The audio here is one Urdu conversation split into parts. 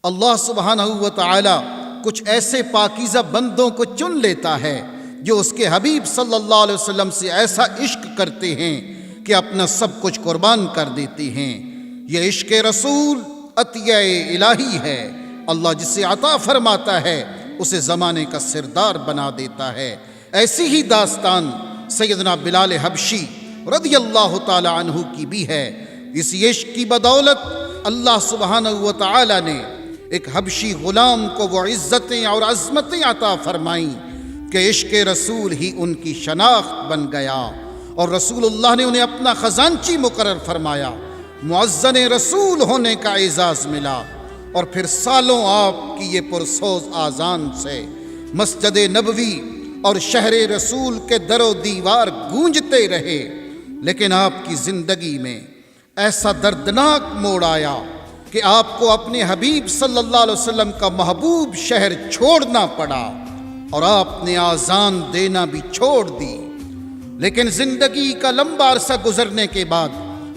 اللہ سبحانہ و تعالی کچھ ایسے پاکیزہ بندوں کو چن لیتا ہے جو اس کے حبیب صلی اللہ علیہ وسلم سے ایسا عشق کرتے ہیں کہ اپنا سب کچھ قربان کر دیتے ہیں۔ یہ عشق رسول عطیہ الہی ہے۔ اللہ جسے عطا فرماتا ہے اسے زمانے کا سردار بنا دیتا ہے۔ ایسی ہی داستان سیدنا بلال حبشی رضی اللہ تعالی عنہ کی بھی ہے۔ اس عشق کی بدولت اللہ سبحانہ و تعالی نے ایک حبشی غلام کو وہ عزتیں اور عظمتیں عطا فرمائیں کہ عشق رسول ہی ان کی شناخت بن گیا، اور رسول اللہ نے انہیں اپنا خزانچی مقرر فرمایا، معزن رسول ہونے کا اعزاز ملا، اور پھر سالوں آپ کی یہ پرسوز آذان سے مسجد نبوی اور شہر رسول کے در و دیوار گونجتے رہے۔ لیکن آپ کی زندگی میں ایسا دردناک موڑ آیا کہ آپ کو اپنے حبیب صلی اللہ علیہ وسلم کا محبوب شہر چھوڑنا پڑا، اور آپ نے آذان دینا بھی چھوڑ دی۔ لیکن زندگی کا لمبا عرصہ گزرنے کے بعد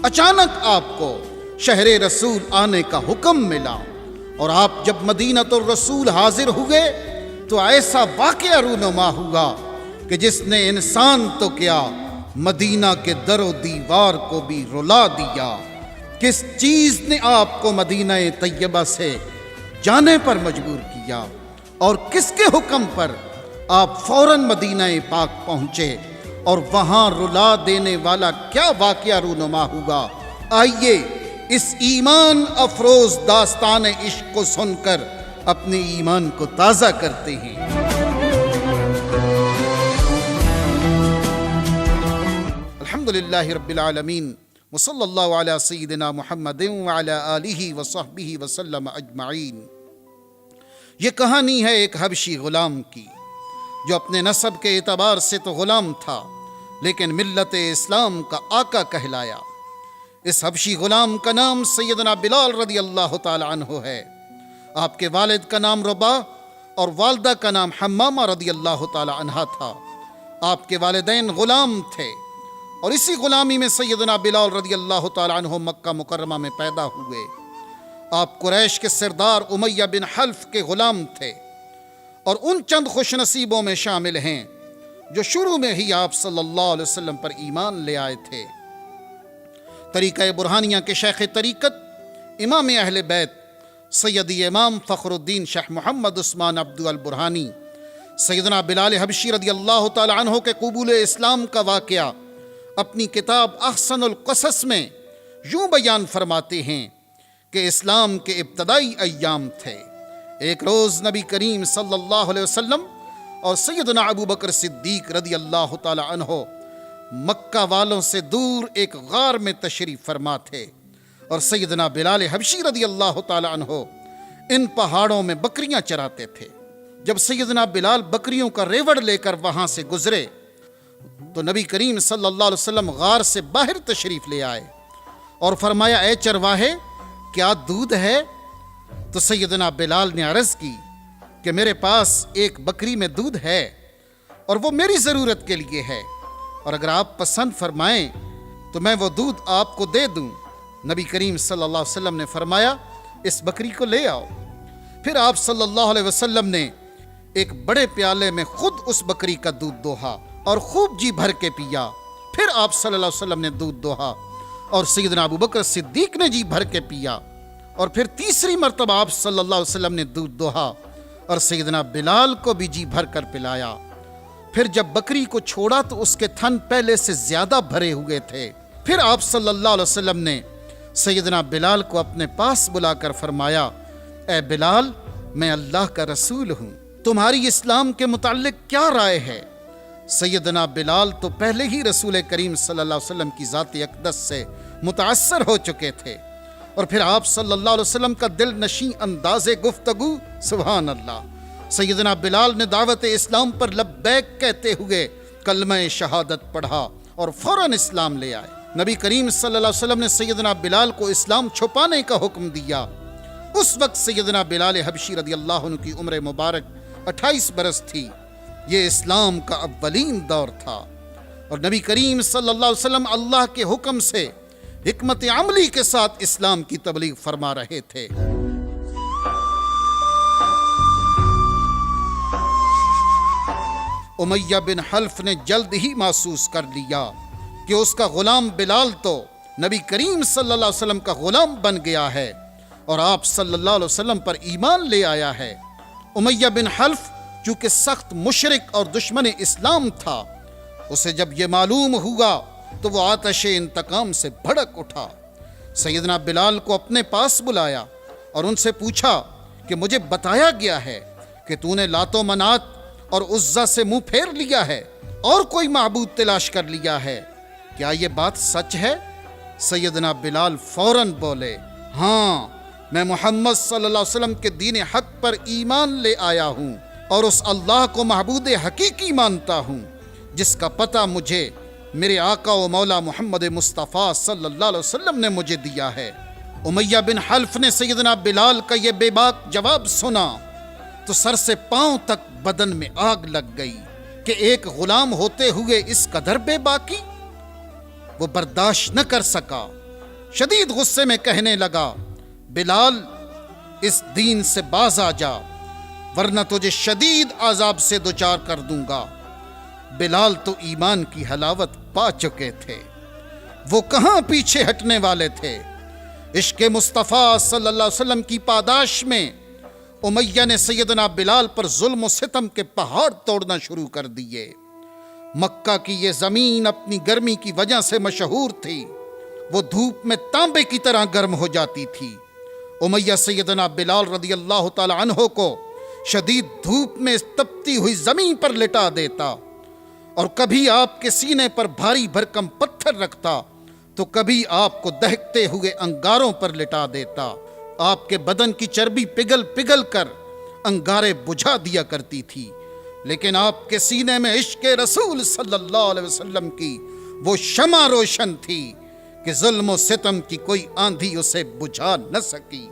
اچانک آپ کو شہر رسول آنے کا حکم ملا، اور آپ جب مدینۃ الرسول حاضر ہوئے تو ایسا واقعہ رونما ہوا کہ جس نے انسان تو کیا مدینہ کے در و دیوار کو بھی رلا دیا۔ کس چیز نے آپ کو مدینہ طیبہ سے جانے پر مجبور کیا، اور کس کے حکم پر آپ فوراً مدینہ پاک پہنچے، اور وہاں رلا دینے والا کیا واقعہ رونما ہوا؟ آئیے اس ایمان افروز داستان عشق کو سن کر اپنے ایمان کو تازہ کرتے ہیں۔ الحمدللہ رب العالمین، وصلی اللہ علی سیدنا محمد وعلی آلہ وصحبہ وسلم اجمعین۔ یہ کہانی ہے ایک حبشی غلام کی جو اپنے نسب کے اعتبار سے تو غلام تھا لیکن ملت اسلام کا آقا کہلایا۔ اس حبشی غلام کا نام سیدنا بلال رضی اللہ تعالی عنہ ہے۔ آپ کے والد کا نام رباح اور والدہ کا نام حمامہ رضی اللہ تعالی عنہ تھا۔ آپ کے والدین غلام تھے، اور اسی غلامی میں سیدنا بلال رضی اللہ تعالی عنہ مکہ مکرمہ میں پیدا ہوئے۔ آپ قریش کے سردار امیہ بن حلف کے غلام تھے، اور ان چند خوش نصیبوں میں شامل ہیں جو شروع میں ہی آپ صلی اللہ علیہ وسلم پر ایمان لے آئے تھے۔ طریقہ برہانیہ کے شیخ طریقت امام اہل بیت سیدی امام فخر الدین شیخ محمد عثمان عبد البرہانی سیدنا بلال حبشی رضی اللہ تعالی عنہ کے قبول اسلام کا واقعہ اپنی کتاب احسن القصص میں یوں بیان فرماتے ہیں کہ اسلام کے ابتدائی ایام تھے۔ ایک روز نبی کریم صلی اللہ علیہ وسلم اور سیدنا ابو بکر صدیق رضی اللہ تعالی عنہ مکہ والوں سے دور ایک غار میں تشریف فرما تھے، اور سیدنا بلال حبشی رضی اللہ تعالی عنہ ان پہاڑوں میں بکریاں چراتے تھے۔ جب سیدنا بلال بکریوں کا ریوڑ لے کر وہاں سے گزرے تو نبی کریم صلی اللہ علیہ وسلم غار سے باہر تشریف لے آئے اور فرمایا، اے چرواہے کیا دودھ ہے؟ تو سیدنا بلال نے عرض کی کہ میرے پاس ایک بکری میں دودھ ہے، اور وہ میری ضرورت کے لیے ہے، اور اگر آپ پسند فرمائیں تو میں وہ دودھ آپ کو دے دوں۔ نبی کریم صلی اللہ علیہ وسلم نے فرمایا، اس بکری کو لے آؤ۔ پھر آپ صلی اللہ علیہ وسلم نے ایک بڑے پیالے میں خود اس بکری کا دودھ دوہا اور خوب جی بھر کے پیا۔ پھر آپ صلی اللہ علیہ وسلم نے دودھ دوہا اور سیدنا ابو بکر صدیق نے جی بھر کے پیا، اور پھر تیسری مرتبہ آپ صلی اللہ علیہ وسلم نے دودھ دوہا اور سیدنا بلال کو بھی جی بھر کر پلایا۔ پھر جب بکری کو چھوڑا تو اس کے تھن پہلے سے زیادہ بھرے ہوئے تھے۔ پھر آپ صلی اللہ علیہ وسلم نے سیدنا بلال کو اپنے پاس بلا کر فرمایا، اے بلال میں اللہ کا رسول ہوں، تمہاری اسلام کے متعلق کیا رائے ہے؟ سیدنا بلال تو پہلے ہی رسول کریم صلی اللہ علیہ وسلم کی ذات اقدس سے متاثر ہو چکے تھے، اور پھر آپ صلی اللہ علیہ وسلم کا دل نشیں انداز گفتگو، سبحان اللہ، سیدنا بلال نے دعوت اسلام پر لبیک کہتے ہوئے کلمہ شہادت پڑھا اور فوراً اسلام لے آئے۔ نبی کریم صلی اللہ علیہ وسلم نے سیدنا بلال کو اسلام چھپانے کا حکم دیا۔ اس وقت سیدنا بلال حبشی رضی اللہ عنہ کی عمر مبارک 28 برس تھی۔ یہ اسلام کا اولین دور تھا، اور نبی کریم صلی اللہ علیہ وسلم اللہ کے حکم سے حکمت عملی کے ساتھ اسلام کی تبلیغ فرما رہے تھے۔ امیہ بن حلف نے جلد ہی محسوس کر لیا کہ اس کا غلام بلال تو نبی کریم صلی اللہ علیہ وسلم کا غلام بن گیا ہے اور آپ صلی اللہ علیہ وسلم پر ایمان لے آیا ہے۔ امیہ بن حلف چونکہ سخت مشرک اور دشمن اسلام تھا، اسے جب یہ معلوم ہوا تو وہ آتش انتقام سے بھڑک اٹھا۔ سیدنا بلال کو اپنے پاس بلایا اور ان سے پوچھا کہ مجھے بتایا گیا ہے کہ تو نے لات و منات اور عزا سے منہ پھیر لیا ہے اور کوئی معبود تلاش کر لیا ہے، کیا یہ بات سچ ہے؟ سیدنا بلال فوراً بولے، ہاں، میں محمد صلی اللہ علیہ وسلم کے دین حق پر ایمان لے آیا ہوں اور اس اللہ کو معبود حقیقی مانتا ہوں جس کا پتہ مجھے میرے آقا و مولا محمد مصطفیٰ صلی اللہ علیہ وسلم نے مجھے دیا ہے۔ امیہ بن حلف نے سیدنا بلال کا یہ بے باک جواب سنا تو سر سے پاؤں تک بدن میں آگ لگ گئی کہ ایک غلام ہوتے ہوئے اس قدر بے باکی۔ وہ برداشت نہ کر سکا، شدید غصے میں کہنے لگا، بلال، اس دین سے باز آ جا ورنہ تجھے شدید عذاب سے دوچار کر دوں گا۔ بلال تو ایمان کی حلاوت پا چکے تھے، وہ کہاں پیچھے ہٹنے والے تھے۔ عشق مصطفیٰ صلی اللہ علیہ وسلم کی پاداش میں امیہ نے سیدنا بلال پر ظلم و ستم کے پہاڑ توڑنا شروع کر دیے۔ مکہ کی یہ زمین اپنی گرمی کی وجہ سے مشہور تھی، وہ دھوپ میں تانبے کی طرح گرم ہو جاتی تھی۔ امیہ سیدنا بلال رضی اللہ تعالی عنہ کو شدید دھوپ میں تپتی ہوئی زمین پر لٹا دیتا اور کبھی آپ کے سینے پر بھاری بھرکم پتھر رکھتا تو کبھی آپ کو دہکتے ہوئے انگاروں پر لٹا دیتا۔ آپ کے بدن کی چربی پگھل پگھل کر انگارے بجھا دیا کرتی تھی، لیکن آپ کے سینے میں عشق رسول صلی اللہ علیہ وسلم کی وہ شمع روشن تھی کہ ظلم و ستم کی کوئی آندھی اسے بجھا نہ سکی۔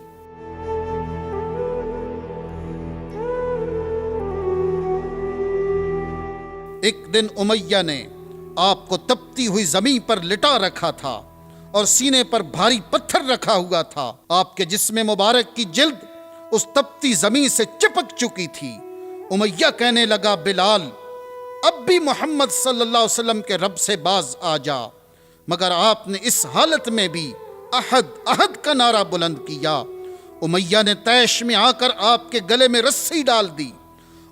ایک دن امیہ نے آپ کو تپتی ہوئی زمین پر لٹا رکھا تھا اور سینے پر بھاری پتھر رکھا ہوا تھا۔ آپ کے جسم مبارک کی جلد اس تپتی زمین سے چپک چکی تھی۔ امیہ کہنے لگا، بلال، اب بھی محمد صلی اللہ علیہ وسلم کے رب سے باز آ جا، مگر آپ نے اس حالت میں بھی احد احد کا نعرہ بلند کیا۔ امیہ نے طیش میں آ کر آپ کے گلے میں رسی ڈال دی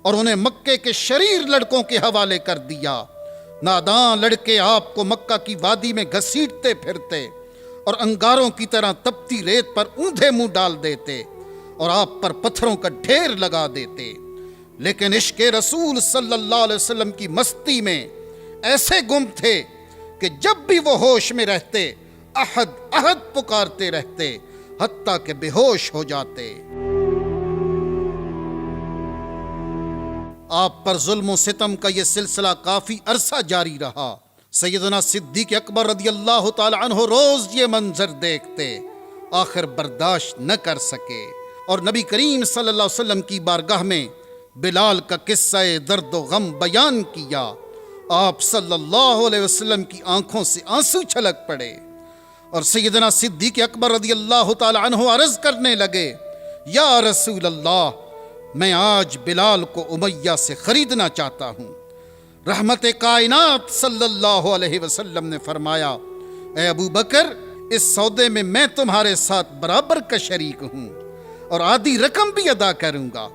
اور انہیں مکے کے شریر لڑکوں کے حوالے کر دیا۔ ناداں لڑکے آپ کو مکہ کی وادی میں گھسیٹتے پھرتے اور انگاروں کی طرح تپتی ریت پر اوندھے منہ ڈال دیتے اور آپ پر پتھروں کا ڈھیر لگا دیتے، لیکن عشق رسول صلی اللہ علیہ وسلم کی مستی میں ایسے گم تھے کہ جب بھی وہ ہوش میں رہتے احد احد پکارتے رہتے حتیٰ کہ بے ہوش ہو جاتے۔ آپ پر ظلم و ستم کا یہ سلسلہ کافی عرصہ جاری رہا۔ سیدنا صدیق اکبر رضی اللہ تعالی عنہ روز یہ منظر دیکھتے، آخر برداشت نہ کر سکے اور نبی کریم صلی اللہ علیہ وسلم کی بارگاہ میں بلال کا قصہ درد و غم بیان کیا۔ آپ صلی اللہ علیہ وسلم کی آنکھوں سے آنسو چھلک پڑے اور سیدنا صدیق اکبر رضی اللہ تعالی عنہ عرض کرنے لگے، یا رسول اللہ، میں آج بلال کو امیہ سے خریدنا چاہتا ہوں۔ رحمت کائنات صلی اللہ علیہ وسلم نے فرمایا، اے ابو بکر، اس سودے میں میں تمہارے ساتھ برابر کا شریک ہوں اور آدھی رقم بھی ادا کروں گا۔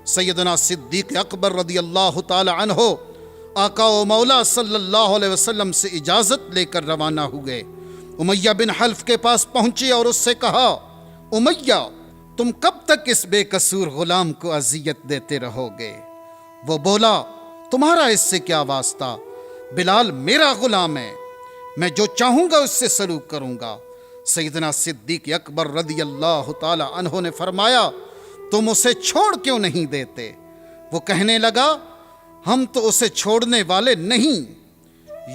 سیدنا صدیق اکبر رضی اللہ تعالی عنہ آقا و مولا صلی اللہ علیہ وسلم سے اجازت لے کر روانہ ہوئے۔ امیہ بن حلف کے پاس پہنچے اور اس سے کہا، امیہ، تم کب تک اس بے قصور غلام کو اذیت دیتے رہو گے؟ وہ بولا، تمہارا اس سے کیا واسطہ؟ بلال میرا غلام ہے، میں جو چاہوں گا اس سے سلوک کروں گا۔ سیدنا صدیق اکبر رضی اللہ تعالی عنہ نے فرمایا، تم اسے چھوڑ کیوں نہیں دیتے؟ وہ کہنے لگا، ہم تو اسے چھوڑنے والے نہیں،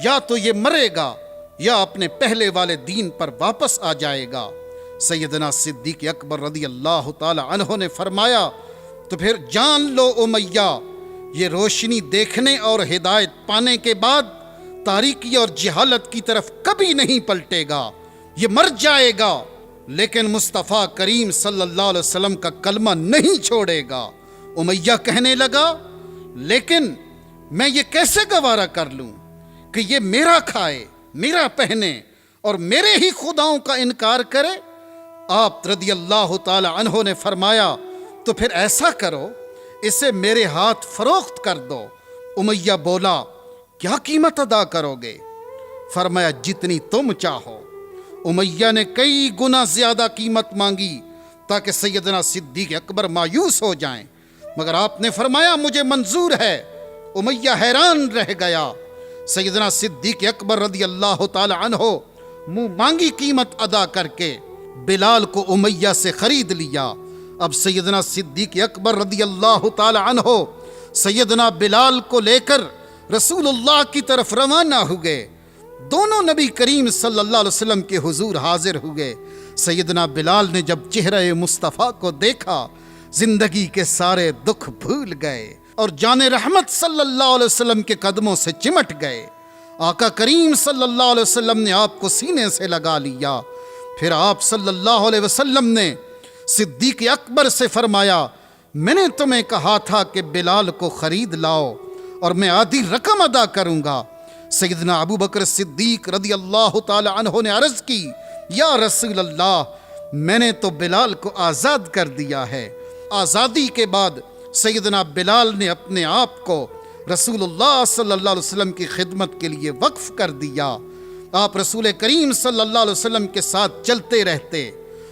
یا تو یہ مرے گا یا اپنے پہلے والے دین پر واپس آ جائے گا۔ سیدنا صدیق اکبر رضی اللہ تعالی عنہ نے فرمایا، تو پھر جان لو امیہ، یہ روشنی دیکھنے اور ہدایت پانے کے بعد تاریکی اور جہالت کی طرف کبھی نہیں پلٹے گا، یہ مر جائے گا لیکن مصطفیٰ کریم صلی اللہ علیہ وسلم کا کلمہ نہیں چھوڑے گا۔ امیہ کہنے لگا، لیکن میں یہ کیسے گوارا کر لوں کہ یہ میرا کھائے، میرا پہنے اور میرے ہی خداؤں کا انکار کرے؟ آپ رضی اللہ تعالی عنہ نے فرمایا تو پھر ایسا کرو، اسے میرے ہاتھ فروخت کر دو۔ امیہ بولا کیا قیمت ادا کرو گے؟ فرمایا جتنی تم چاہو۔ امیہ نے کئی گنا زیادہ قیمت مانگی تاکہ سیدنا صدیق اکبر مایوس ہو جائیں، مگر آپ نے فرمایا مجھے منظور ہے۔ امیہ حیران رہ گیا۔ سیدنا صدیق اکبر رضی اللہ تعالی عنہ منہ مانگی قیمت ادا کر کے بلال کو امیہ سے خرید لیا۔ اب سیدنا صدیق اکبر رضی اللہ تعالی عنہ سیدنا بلال کو لے کر رسول اللہ کی طرف روانہ ہوئے۔ دونوں نبی کریم صلی اللہ علیہ وسلم کے حضور حاضر ہوئے۔ سیدنا بلال نے جب چہرہ مصطفیٰ کو دیکھا، زندگی کے سارے دکھ بھول گئے اور جان رحمت صلی اللہ علیہ وسلم کے قدموں سے چمٹ گئے۔ آقا کریم صلی اللہ علیہ وسلم نے آپ کو سینے سے لگا لیا۔ پھر آپ صلی اللہ علیہ وسلم نے صدیق اکبر سے فرمایا میں نے تمہیں کہا تھا کہ بلال کو خرید لاؤ اور میں آدھی رقم ادا کروں گا۔ سیدنا ابو بکر صدیق رضی اللہ تعالی عنہ نے عرض کی یا رسول اللہ، میں نے تو بلال کو آزاد کر دیا ہے۔ آزادی کے بعد سیدنا بلال نے اپنے آپ کو رسول اللہ صلی اللہ علیہ وسلم کی خدمت کے لیے وقف کر دیا۔ آپ رسول کریم صلی اللہ علیہ وسلم کے ساتھ چلتے رہتے،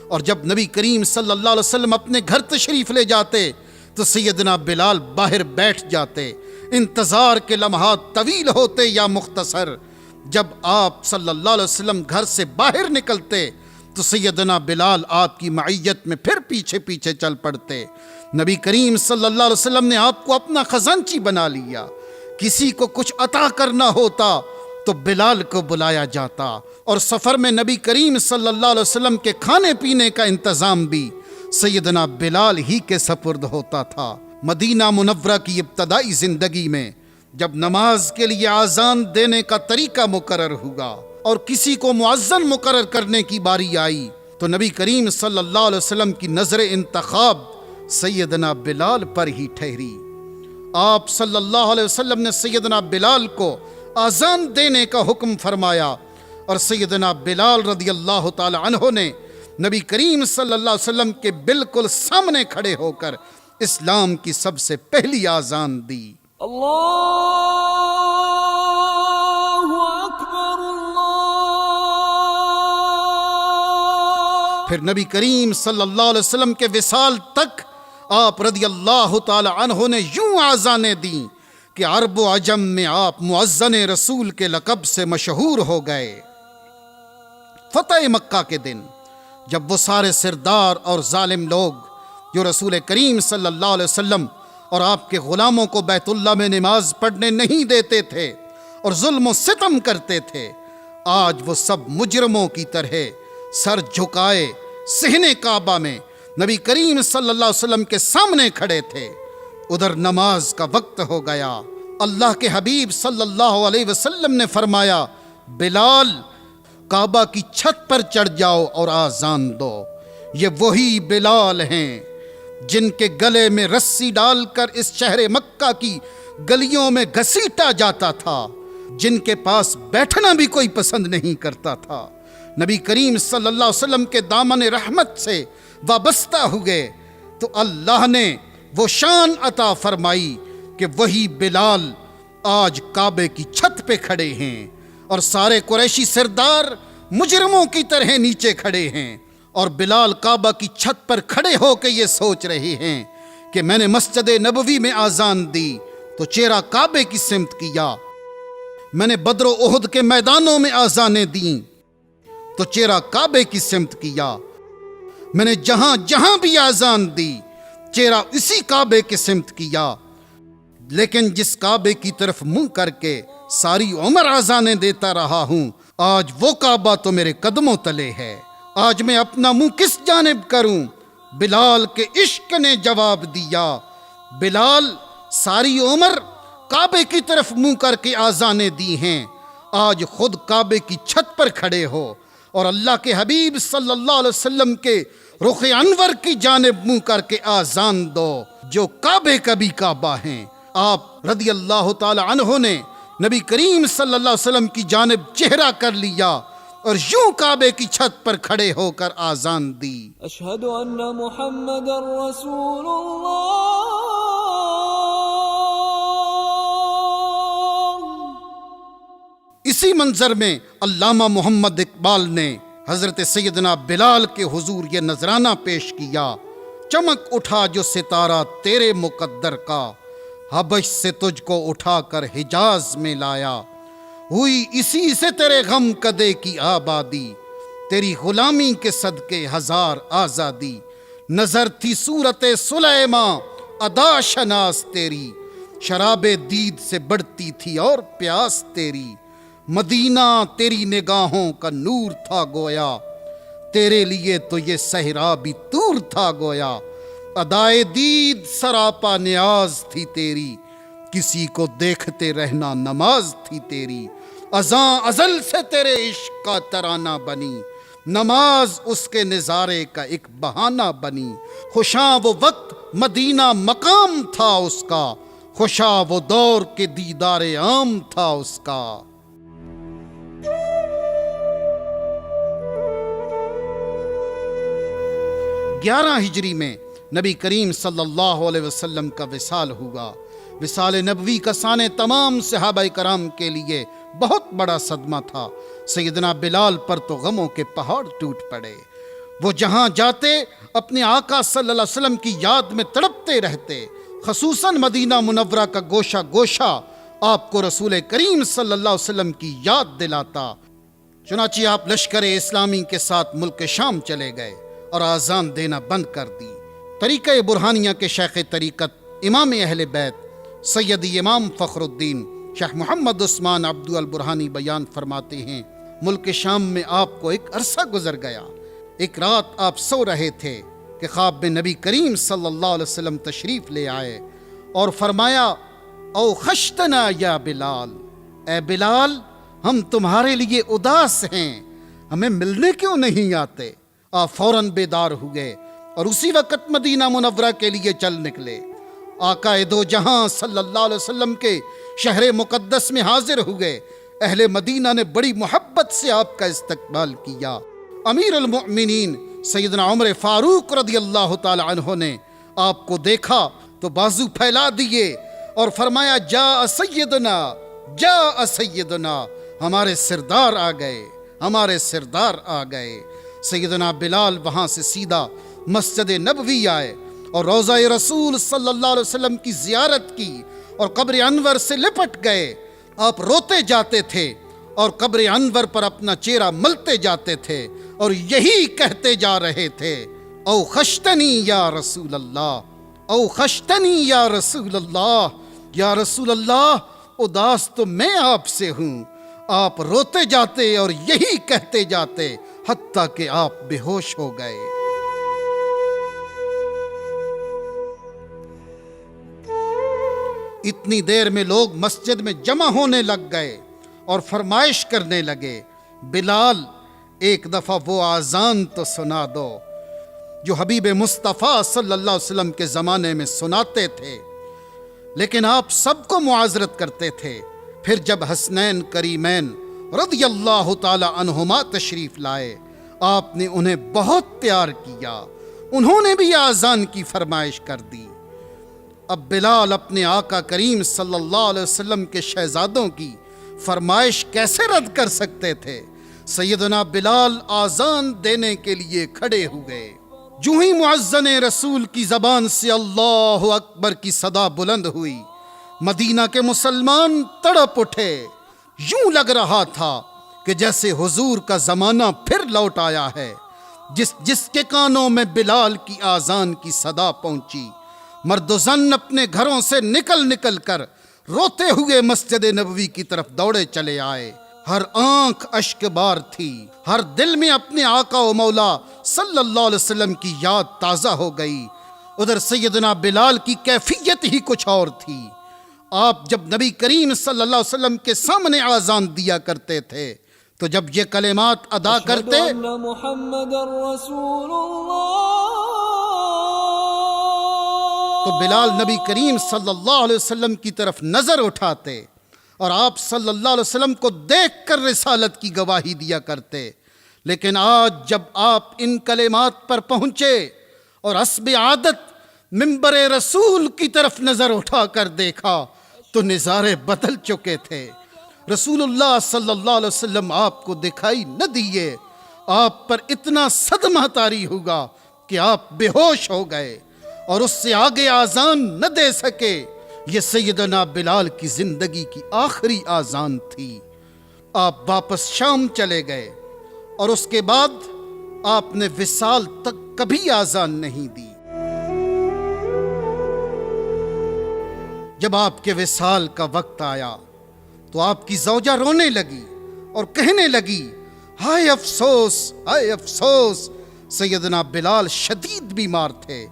اور جب نبی کریم صلی اللہ علیہ وسلم اپنے گھر تشریف لے جاتے تو سیدنا بلال باہر بیٹھ جاتے۔ انتظار کے لمحات طویل ہوتے یا مختصر، جب آپ صلی اللہ علیہ وسلم گھر سے باہر نکلتے تو سیدنا بلال آپ کی معیت میں پھر پیچھے پیچھے چل پڑتے۔ نبی کریم صلی اللہ علیہ وسلم نے آپ کو اپنا خزانچی بنا لیا۔ کسی کو کچھ عطا کرنا ہوتا تو بلال کو بلایا جاتا، اور سفر میں نبی کریم صلی اللہ علیہ وسلم کے کھانے پینے کا انتظام بھی سیدنا بلال ہی کے سپرد ہوتا تھا۔ مدینہ منورہ کی ابتدائی زندگی میں جب نماز کے لیے اذان دینے کا طریقہ مقرر ہوا اور کسی کو مؤذن مقرر کرنے کی باری آئی تو نبی کریم صلی اللہ علیہ وسلم کی نظر انتخاب سیدنا بلال پر ہی ٹھہری۔ آپ صلی اللہ علیہ وسلم نے سیدنا بلال کو اذان دینے کا حکم فرمایا، اور سیدنا بلال رضی اللہ تعالی عنہ نے نبی کریم صلی اللہ علیہ وسلم کے بالکل سامنے کھڑے ہو کر اسلام کی سب سے پہلی اذان دی۔ اللہ اکبر اللہ۔ پھر نبی کریم صلی اللہ علیہ وسلم کے وصال تک آپ رضی اللہ تعالی عنہ نے یوں اذانیں دیں کہ عرب و عجم میں آپ مؤذن رسول کے لقب سے مشہور ہو گئے۔ فتح مکہ کے دن جب وہ سارے سردار اور ظالم لوگ جو رسول کریم صلی اللہ علیہ وسلم اور آپ کے غلاموں کو بیت اللہ میں نماز پڑھنے نہیں دیتے تھے اور ظلم و ستم کرتے تھے، آج وہ سب مجرموں کی طرح سر جھکائے صحن کعبہ میں نبی کریم صلی اللہ علیہ وسلم کے سامنے کھڑے تھے۔ ادھر نماز کا وقت ہو گیا۔ اللہ کے حبیب صلی اللہ علیہ وسلم نے فرمایا بلال کعبہ کی چھت پر چڑھ جاؤ اور آذان دو۔ یہ وہی بلال ہیں جن کے گلے میں رسی ڈال کر اس شہر مکہ کی گلیوں میں گھسیٹا جاتا تھا، جن کے پاس بیٹھنا بھی کوئی پسند نہیں کرتا تھا۔ نبی کریم صلی اللہ علیہ وسلم کے دامن رحمت سے وابستہ ہوئے تو اللہ نے وہ شان عطا فرمائی کہ وہی بلال آج کعبے کی چھت پہ کھڑے ہیں، اور سارے قریشی سردار مجرموں کی طرح نیچے کھڑے ہیں، اور بلال کعبہ کی چھت پر کھڑے ہو کے یہ سوچ رہے ہیں کہ میں نے مسجد نبوی میں آذان دی تو چہرہ کعبے کی سمت کیا، میں نے بدر و احد کے میدانوں میں آذانیں دیں تو چہرہ کعبے کی سمت کیا، میں نے جہاں جہاں بھی آذان دی چہرہ اسی کعبے کی سمت کیا، لیکن جس کعبے کی طرف منہ کر کے ساری عمر آذانیں دیتا رہا ہوں، آج وہ کعبہ تو میرے قدموں تلے ہے، آج میں اپنا منہ کس جانب کروں؟ بلال کے عشق نے جواب دیا، بلال ساری عمر کعبے کی طرف منہ کر کے آذانیں دی ہیں، آج خود کعبے کی چھت پر کھڑے ہو اور اللہ کے حبیب صلی اللہ علیہ وسلم کے رخ انور کی جانب منہ کر کے آذان دو، جو کعبے کا بھی کعبہ ہیں آپ رضی اللہ تعالی عنہ نے نبی کریم صلی اللہ علیہ وسلم کی جانب چہرہ کر لیا اور یوں کعبے کی چھت پر کھڑے ہو کر آذان دی، اشہد ان محمد رسول اللہ۔ اسی منظر میں علامہ محمد اقبال نے حضرت سیدنا بلال کے حضور یہ نذرانہ پیش کیا، چمک اٹھا جو ستارہ تیرے مقدر کا، حبش سے تجھ کو اٹھا کر حجاز میں لایا، ہوئی اسی سے تیرے غم کدے کی آبادی، تیری غلامی کے صدقے ہزار آزادی، نظر تھی صورت سلیماں ادا شناس تیری، شراب دید سے بڑھتی تھی اور پیاس تیری، مدینہ تیری نگاہوں کا نور تھا گویا، تیرے لیے تو یہ صحرا بھی طور تھا گویا، ادائے دید سراپا نیاز تھی تیری، کسی کو دیکھتے رہنا نماز تھی تیری، ازاں ازل سے تیرے عشق کا ترانہ بنی، نماز اس کے نظارے کا ایک بہانہ بنی، خوشاں وہ وقت مدینہ مقام تھا اس کا، خوشاں وہ دور کے دیدار عام تھا اس کا۔ 11 ہجری میں نبی کریم صلی اللہ علیہ وسلم کا وصال ہوا۔ وصال نبوی کا سانے تمام صحابہ کرام کے لیے بہت بڑا صدمہ تھا۔ سیدنا بلال پر تو غموں کے پہاڑ ٹوٹ پڑے، وہ جہاں جاتے اپنے آقا صلی اللہ علیہ وسلم کی یاد میں تڑپتے رہتے، خصوصاً مدینہ منورہ کا گوشہ گوشہ آپ کو رسول کریم صلی اللہ علیہ وسلم کی یاد دلاتا۔ چنانچہ آپ لشکر اسلامی کے ساتھ ملک شام چلے گئے اور آذان دینا بند کر دی۔ طریقہ برہانیہ کے شیخ طریقت امام اہل بیت سیدی امام فخر الدین شیخ محمد عثمان عبدو البرہانی بیان فرماتے ہیں، ملک شام میں آپ کو ایک عرصہ گزر گیا۔ ایک رات آپ سو رہے تھے کہ خواب میں نبی کریم صلی اللہ علیہ وسلم تشریف لے آئے اور فرمایا، او خشتنا یا بلال، اے بلال ہم تمہارے لیے اداس ہیں، ہمیں ملنے کیوں نہیں آتے؟ آپ فوراً بیدار ہوئے اور اسی وقت مدینہ منورہ کے لیے چل نکلے۔ آقا دو جہاں صلی اللہ علیہ وسلم کے شہر مقدس میں حاضر ہوئے۔ اہل مدینہ نے بڑی محبت سے آپ کا استقبال کیا۔ امیر المؤمنین سیدنا عمر فاروق رضی اللہ تعالی عنہ نے آپ کو دیکھا تو بازو پھیلا دیے اور فرمایا، جاء سیدنا، جاء سیدنا، ہمارے سردار آ گئے، ہمارے سردار آ گئے۔ سیدنا بلال وہاں سے سیدھا مسجد نبوی آئے اور روضہ رسول صلی اللہ علیہ وسلم کی زیارت کی اور قبر انور سے لپٹ گئے۔ آپ روتے جاتے تھے اور قبر انور پر اپنا چہرہ ملتے جاتے تھے اور یہی کہتے جا رہے تھے، او خشتنی یا رسول اللہ، او خشتنی یا رسول اللہ، یا رسول اللہ اداس تو میں آپ سے ہوں۔ آپ روتے جاتے اور یہی کہتے جاتے حتیٰ کہ آپ بے ہوش ہو گئے۔ اتنی دیر میں لوگ مسجد میں جمع ہونے لگ گئے اور فرمائش کرنے لگے، بلال ایک دفعہ وہ آذان تو سنا دو جو حبیب مصطفیٰ صلی اللہ علیہ وسلم کے زمانے میں سناتے تھے۔ لیکن آپ سب کو معاذرت کرتے تھے۔ پھر جب حسنین کریمین رضی اللہ تعالی عنہما تشریف لائے، آپ نے انہیں بہت پیار کیا، انہوں نے بھی آذان کی فرمائش کر دی۔ اب بلال اپنے آقا کریم صلی اللہ علیہ وسلم کے شہزادوں کی فرمائش کیسے رد کر سکتے تھے؟ سیدنا بلال آذان دینے کے لیے کھڑے ہوئے۔ جو ہی مؤذن رسول کی زبان سے اللہ اکبر کی صدا بلند ہوئی، مدینہ کے مسلمان تڑپ اٹھے۔ یوں لگ رہا تھا کہ جیسے حضور کا زمانہ پھر لوٹ آیا ہے۔ جس کے کانوں میں بلال کی آذان کی صدا پہنچی، مرد و زن اپنے گھروں سے نکل کر روتے ہوئے مسجد نبوی کی طرف دوڑے چلے آئے۔ ہر آنکھ اشک بار تھی، ہر دل میں اپنے آقا و مولا صلی اللہ علیہ وسلم کی یاد تازہ ہو گئی۔ ادھر سیدنا بلال کی کیفیت ہی کچھ اور تھی۔ آپ جب نبی کریم صلی اللہ علیہ وسلم کے سامنے آذان دیا کرتے تھے تو جب یہ کلمات ادا کرتے، اشہد ان محمد رسول اللہ، تو بلال نبی کریم صلی اللہ علیہ وسلم کی طرف نظر اٹھاتے اور آپ صلی اللہ علیہ وسلم کو دیکھ کر رسالت کی گواہی دیا کرتے. لیکن آج جب آپ ان کلمات پر پہنچے اور حسب عادت منبر رسول کی طرف نظر اٹھا کر دیکھا تو نظارے بدل چکے تھے. رسول اللہ صلی اللہ علیہ وسلم آپ کو دکھائی نہ دیے. آپ پر اتنا صدمہ طاری ہوگا کہ آپ بے ہوش ہو گئے اور اس سے آگے آذان نہ دے سکے. یہ سیدنا بلال کی زندگی کی آخری آذان تھی. آپ واپس شام چلے گئے اور اس کے بعد آپ نے وصال تک کبھی آذان نہیں دی. جب آپ کے وصال کا وقت آیا تو آپ کی زوجہ رونے لگی اور کہنے لگی ہائے افسوس ہائے افسوس. سیدنا بلال شدید بیمار تھے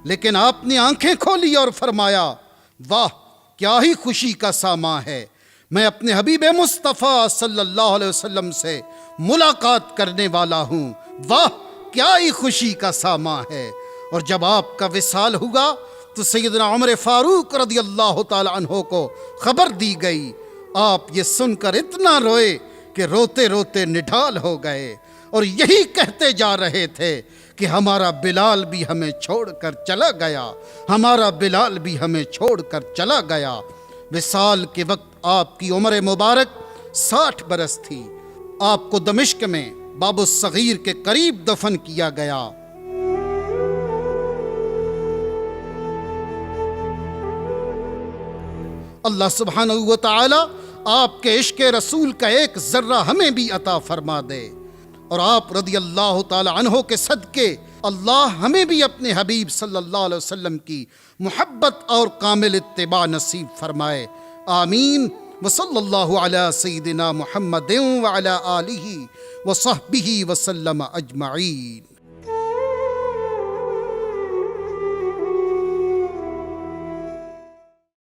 لیکن آپ نے آنکھیں کھولی اور فرمایا واہ کیا ہی خوشی کا ساماں ہے. میں اپنے حبیب مصطفیٰ صلی اللہ علیہ وسلم سے ملاقات کرنے والا ہوں. واہ کیا ہی خوشی کا ساماں ہے. اور جب آپ کا وصال ہوا تو سیدنا عمر فاروق رضی اللہ تعالی عنہ کو خبر دی گئی. آپ یہ سن کر اتنا روئے کہ روتے روتے نڈھال ہو گئے اور یہی کہتے جا رہے تھے کہ ہمارا بلال بھی ہمیں چھوڑ کر چلا گیا, ہمارا بلال بھی ہمیں چھوڑ کر چلا گیا. وصال کے وقت آپ کی عمر مبارک 60 برس تھی. آپ کو دمشق میں باب الصغیر کے قریب دفن کیا گیا. اللہ سبحانہ و تعالی آپ کے عشق رسول کا ایک ذرہ ہمیں بھی عطا فرما دے اور آپ رضی اللہ تعالی عنہ کے صدقے اللہ ہمیں بھی اپنے حبیب صلی اللہ علیہ وسلم کی محبت اور کامل اتباع نصیب فرمائے. آمین. وصلی اللہ علی سیدنا محمد وعلی آلہ وصحبہ وسلم اجمعین.